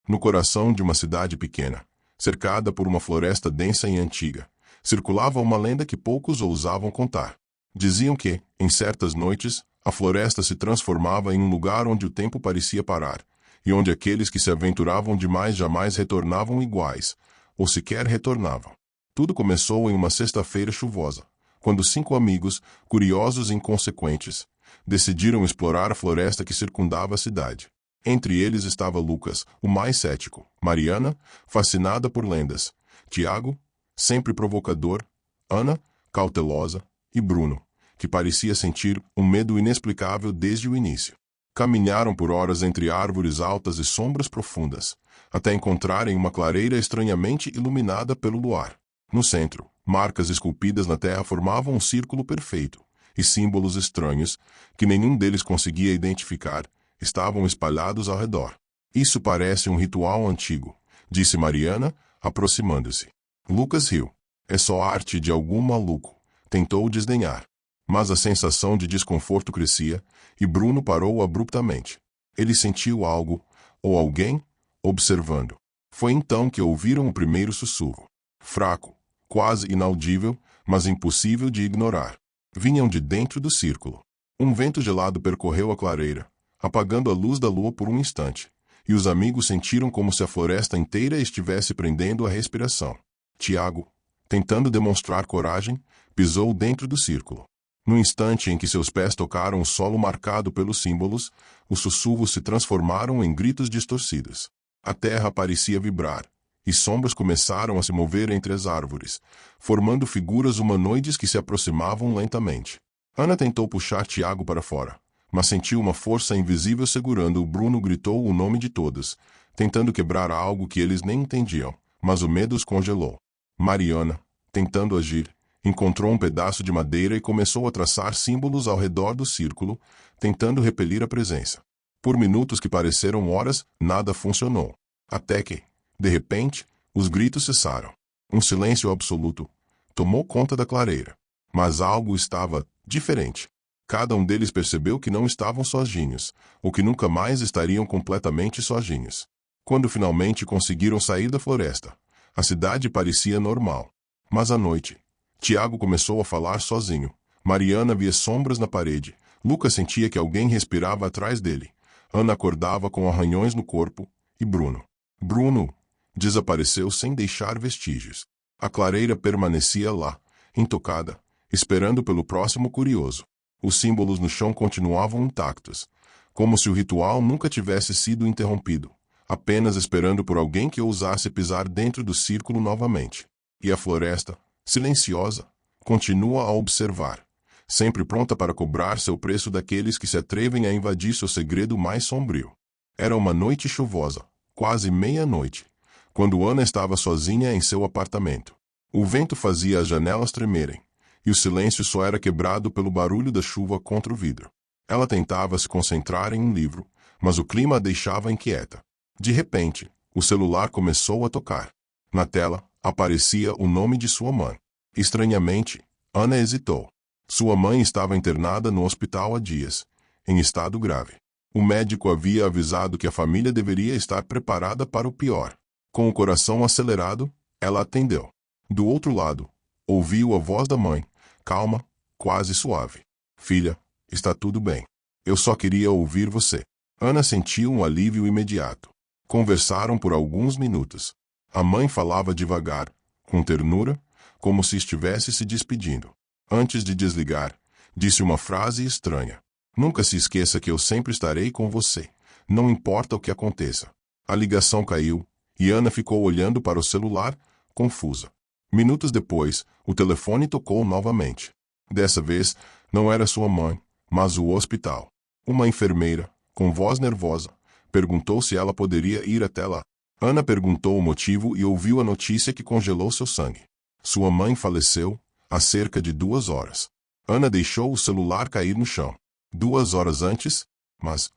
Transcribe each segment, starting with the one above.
no coração de uma cidade pequena, cercada por uma floresta densa e antiga, circulava uma lenda que poucos ousavam contar. Diziam que, em certas noites, a floresta se transformava em um lugar onde o tempo parecia parar, e onde aqueles que se aventuravam demais jamais retornavam iguais, ou sequer retornavam. Tudo começou em uma sexta-feira chuvosa, quando 5 amigos, curiosos e inconsequentes, decidiram explorar a floresta que circundava a cidade. Entre eles estava Lucas, o mais cético, Mariana, fascinada por lendas, Tiago, sempre provocador, Ana, cautelosa, e Bruno, que parecia sentir um medo inexplicável desde o início. Caminharam por horas entre árvores altas e sombras profundas, até encontrarem uma clareira estranhamente iluminada pelo luar. No centro, marcas esculpidas na terra formavam um círculo perfeito, e símbolos estranhos, que nenhum deles conseguia identificar, estavam espalhados ao redor. Isso parece um ritual antigo, disse Mariana, aproximando-se. Lucas riu. É só arte de algum maluco. Tentou desdenhar. Mas a sensação de desconforto crescia, e Bruno parou abruptamente. Ele sentiu algo, ou alguém, observando. Foi então que ouviram o primeiro sussurro. Fraco, quase inaudível, mas impossível de ignorar. Vinham de dentro do círculo. Um vento gelado percorreu a clareira, apagando a luz da lua por um instante, e os amigos sentiram como se a floresta inteira estivesse prendendo a respiração. Tiago, tentando demonstrar coragem, pisou dentro do círculo. No instante em que seus pés tocaram o solo marcado pelos símbolos, os sussurros se transformaram em gritos distorcidos. A terra parecia vibrar, e sombras começaram a se mover entre as árvores, formando figuras humanoides que se aproximavam lentamente. Ana tentou puxar Tiago para fora, mas sentiu uma força invisível segurando-o. Bruno gritou o nome de todos, tentando quebrar algo que eles nem entendiam, mas o medo os congelou. Mariana, tentando agir, encontrou um pedaço de madeira e começou a traçar símbolos ao redor do círculo, tentando repelir a presença. Por minutos que pareceram horas, nada funcionou. Até que, de repente, os gritos cessaram. Um silêncio absoluto tomou conta da clareira. Mas algo estava diferente. Cada um deles percebeu que não estavam sozinhos, ou que nunca mais estariam completamente sozinhos. Quando finalmente conseguiram sair da floresta, a cidade parecia normal. Mas à noite, Tiago começou a falar sozinho. Mariana via sombras na parede. Lucas sentia que alguém respirava atrás dele. Ana acordava com arranhões no corpo. E Bruno desapareceu sem deixar vestígios. A clareira permanecia lá, intocada, esperando pelo próximo curioso. Os símbolos no chão continuavam intactos, como se o ritual nunca tivesse sido interrompido, apenas esperando por alguém que ousasse pisar dentro do círculo novamente. E a floresta, silenciosa, continua a observar, sempre pronta para cobrar seu preço daqueles que se atrevem a invadir seu segredo mais sombrio. Era uma noite chuvosa, quase meia-noite, quando Ana estava sozinha em seu apartamento. O vento fazia as janelas tremerem, e o silêncio só era quebrado pelo barulho da chuva contra o vidro. Ela tentava se concentrar em um livro, mas o clima a deixava inquieta. De repente, o celular começou a tocar. Na tela, aparecia o nome de sua mãe. Estranhamente, Ana hesitou. Sua mãe estava internada no hospital há dias, em estado grave. O médico havia avisado que a família deveria estar preparada para o pior. Com o coração acelerado, ela atendeu. Do outro lado, ouviu a voz da mãe, calma, quase suave. Filha, está tudo bem. Eu só queria ouvir você. Ana sentiu um alívio imediato. Conversaram por alguns minutos. A mãe falava devagar, com ternura, como se estivesse se despedindo. Antes de desligar, disse uma frase estranha. Nunca se esqueça que eu sempre estarei com você, não importa o que aconteça. A ligação caiu, e Ana ficou olhando para o celular, confusa. Minutos depois, o telefone tocou novamente. Dessa vez, não era sua mãe, mas o hospital. Uma enfermeira, com voz nervosa, perguntou se ela poderia ir até lá. Ana perguntou o motivo e ouviu a notícia que congelou seu sangue. Sua mãe faleceu há cerca de 2 horas. Ana deixou o celular cair no chão. 2 horas antes? Mas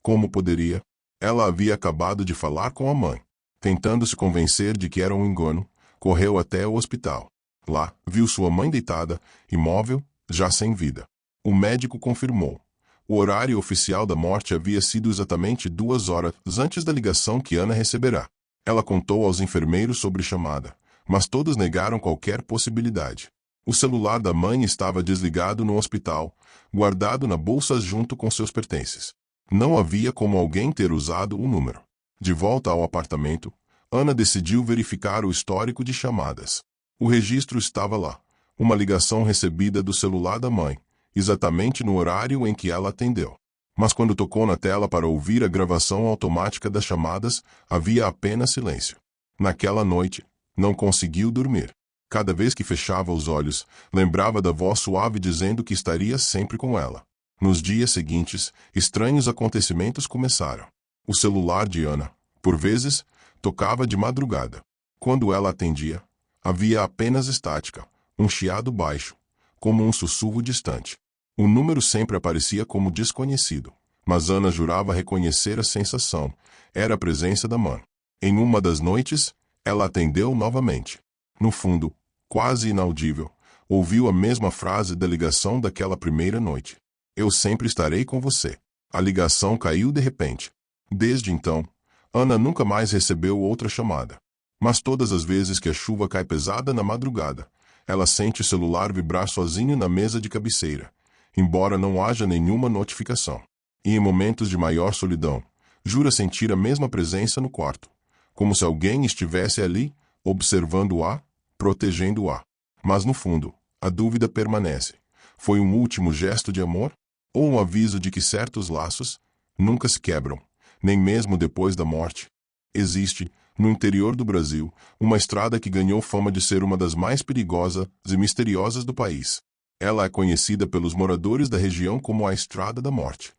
como poderia? Ela havia acabado de falar com a mãe. Tentando se convencer de que era um engano, correu até o hospital. Lá, viu sua mãe deitada, imóvel, já sem vida. O médico confirmou. O horário oficial da morte havia sido exatamente 2 horas antes da ligação que Ana receberá. Ela contou aos enfermeiros sobre a chamada, mas todos negaram qualquer possibilidade. O celular da mãe estava desligado no hospital, guardado na bolsa junto com seus pertences. Não havia como alguém ter usado o número. De volta ao apartamento, Ana decidiu verificar o histórico de chamadas. O registro estava lá. Uma ligação recebida do celular da mãe, exatamente no horário em que ela atendeu. Mas quando tocou na tela para ouvir a gravação automática das chamadas, havia apenas silêncio. Naquela noite, não conseguiu dormir. Cada vez que fechava os olhos, lembrava da voz suave dizendo que estaria sempre com ela. Nos dias seguintes, estranhos acontecimentos começaram. O celular de Ana, por vezes, tocava de madrugada. Quando ela atendia, havia apenas estática, um chiado baixo, como um sussurro distante. O número sempre aparecia como desconhecido, mas Ana jurava reconhecer a sensação. Era a presença da mãe. Em uma das noites, ela atendeu novamente. No fundo, quase inaudível, ouviu a mesma frase da ligação daquela primeira noite. Eu sempre estarei com você. A ligação caiu de repente. Desde então, Ana nunca mais recebeu outra chamada. Mas todas as vezes que a chuva cai pesada na madrugada, ela sente o celular vibrar sozinho na mesa de cabeceira, embora não haja nenhuma notificação. E em momentos de maior solidão, jura sentir a mesma presença no quarto, como se alguém estivesse ali, observando-a, protegendo-a. Mas no fundo, a dúvida permanece. Foi um último gesto de amor? Ou um aviso de que certos laços nunca se quebram, nem mesmo depois da morte? Existe, no interior do Brasil, uma estrada que ganhou fama de ser uma das mais perigosas e misteriosas do país. Ela é conhecida pelos moradores da região como a Estrada da Morte.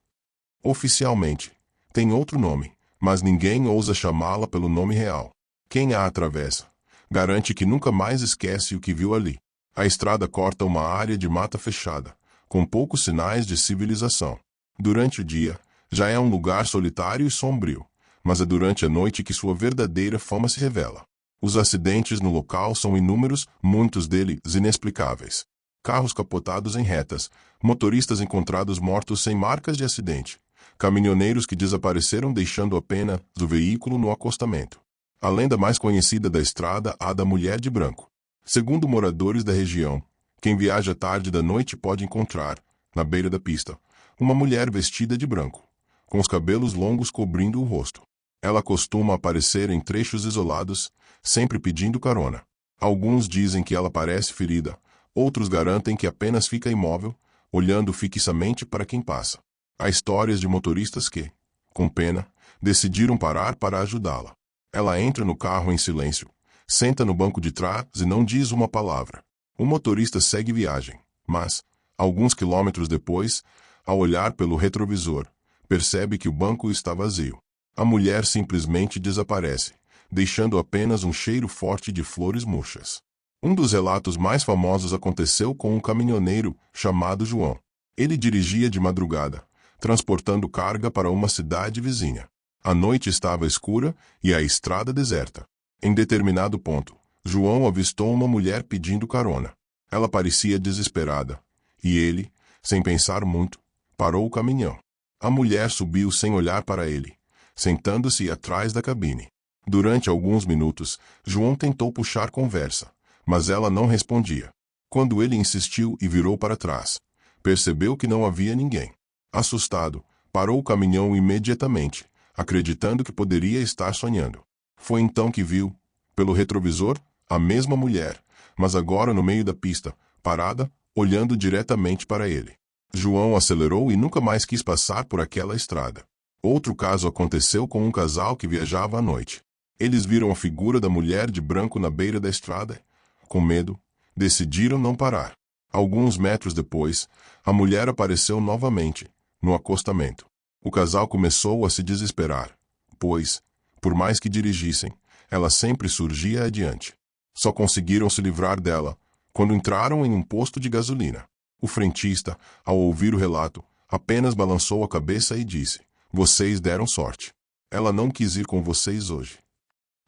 Oficialmente, tem outro nome, mas ninguém ousa chamá-la pelo nome real. Quem a atravessa garante que nunca mais esquece o que viu ali. A estrada corta uma área de mata fechada, com poucos sinais de civilização. Durante o dia, já é um lugar solitário e sombrio, mas é durante a noite que sua verdadeira fama se revela. Os acidentes no local são inúmeros, muitos deles inexplicáveis. Carros capotados em retas, motoristas encontrados mortos sem marcas de acidente, caminhoneiros que desapareceram deixando apenas o veículo no acostamento. A lenda mais conhecida da estrada é a da mulher de branco. Segundo moradores da região, quem viaja tarde da noite pode encontrar, na beira da pista, uma mulher vestida de branco, com os cabelos longos cobrindo o rosto. Ela costuma aparecer em trechos isolados, sempre pedindo carona. Alguns dizem que ela parece ferida, outros garantem que apenas fica imóvel, olhando fixamente para quem passa. Há histórias de motoristas que, com pena, decidiram parar para ajudá-la. Ela entra no carro em silêncio, senta no banco de trás e não diz uma palavra. O motorista segue viagem, mas, alguns quilômetros depois, ao olhar pelo retrovisor, percebe que o banco está vazio. A mulher simplesmente desaparece, deixando apenas um cheiro forte de flores murchas. Um dos relatos mais famosos aconteceu com um caminhoneiro chamado João. Ele dirigia de madrugada, transportando carga para uma cidade vizinha. A noite estava escura e a estrada deserta. Em determinado ponto, João avistou uma mulher pedindo carona. Ela parecia desesperada, e ele, sem pensar muito, parou o caminhão. A mulher subiu sem olhar para ele, sentando-se atrás da cabine. Durante alguns minutos, João tentou puxar conversa, mas ela não respondia. Quando ele insistiu e virou para trás, percebeu que não havia ninguém. Assustado, parou o caminhão imediatamente, acreditando que poderia estar sonhando. Foi então que viu, pelo retrovisor, a mesma mulher, mas agora no meio da pista, parada, olhando diretamente para ele. João acelerou e nunca mais quis passar por aquela estrada. Outro caso aconteceu com um casal que viajava à noite. Eles viram a figura da mulher de branco na beira da estrada. Com medo, decidiram não parar. Alguns metros depois, a mulher apareceu novamente, no acostamento. O casal começou a se desesperar, pois, por mais que dirigissem, ela sempre surgia adiante. Só conseguiram se livrar dela quando entraram em um posto de gasolina. O frentista, ao ouvir o relato, apenas balançou a cabeça e disse: "Vocês deram sorte. Ela não quis ir com vocês hoje."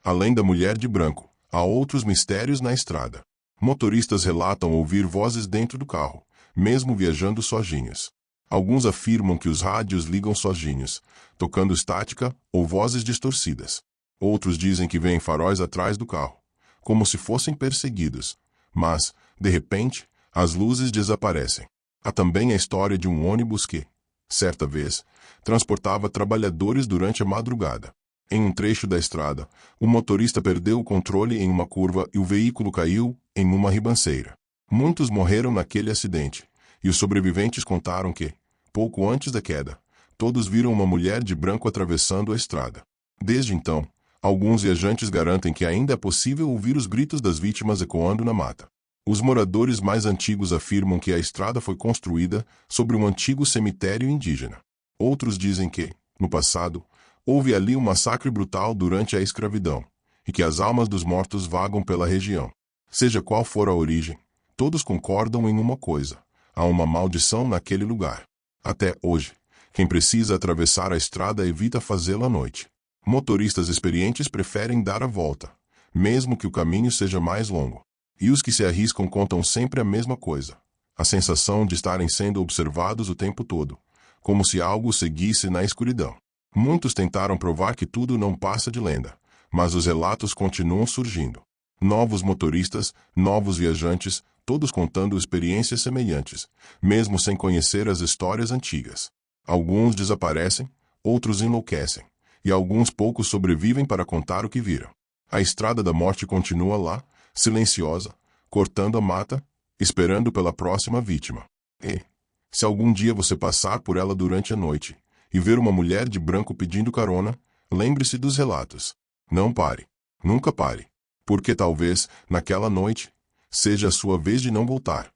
Além da mulher de branco, há outros mistérios na estrada. Motoristas relatam ouvir vozes dentro do carro, mesmo viajando sozinhos. Alguns afirmam que os rádios ligam sozinhos, tocando estática ou vozes distorcidas. Outros dizem que veem faróis atrás do carro, como se fossem perseguidos. Mas, de repente, as luzes desaparecem. Há também a história de um ônibus que, certa vez, transportava trabalhadores durante a madrugada. Em um trecho da estrada, o motorista perdeu o controle em uma curva e o veículo caiu em uma ribanceira. Muitos morreram naquele acidente, e os sobreviventes contaram que, pouco antes da queda, todos viram uma mulher de branco atravessando a estrada. Desde então, alguns viajantes garantem que ainda é possível ouvir os gritos das vítimas ecoando na mata. Os moradores mais antigos afirmam que a estrada foi construída sobre um antigo cemitério indígena. Outros dizem que, no passado, houve ali um massacre brutal durante a escravidão, e que as almas dos mortos vagam pela região. Seja qual for a origem, todos concordam em uma coisa: há uma maldição naquele lugar. Até hoje, quem precisa atravessar a estrada evita fazê-lo à noite. Motoristas experientes preferem dar a volta, mesmo que o caminho seja mais longo. E os que se arriscam contam sempre a mesma coisa: a sensação de estarem sendo observados o tempo todo, como se algo os seguisse na escuridão. Muitos tentaram provar que tudo não passa de lenda, mas os relatos continuam surgindo. Novos motoristas, novos viajantes, todos contando experiências semelhantes, mesmo sem conhecer as histórias antigas. Alguns desaparecem, outros enlouquecem, e alguns poucos sobrevivem para contar o que viram. A estrada da morte continua lá, silenciosa, cortando a mata, esperando pela próxima vítima. E, se algum dia você passar por ela durante a noite e ver uma mulher de branco pedindo carona, lembre-se dos relatos. Não pare. Nunca pare. Porque talvez, naquela noite, seja a sua vez de não voltar.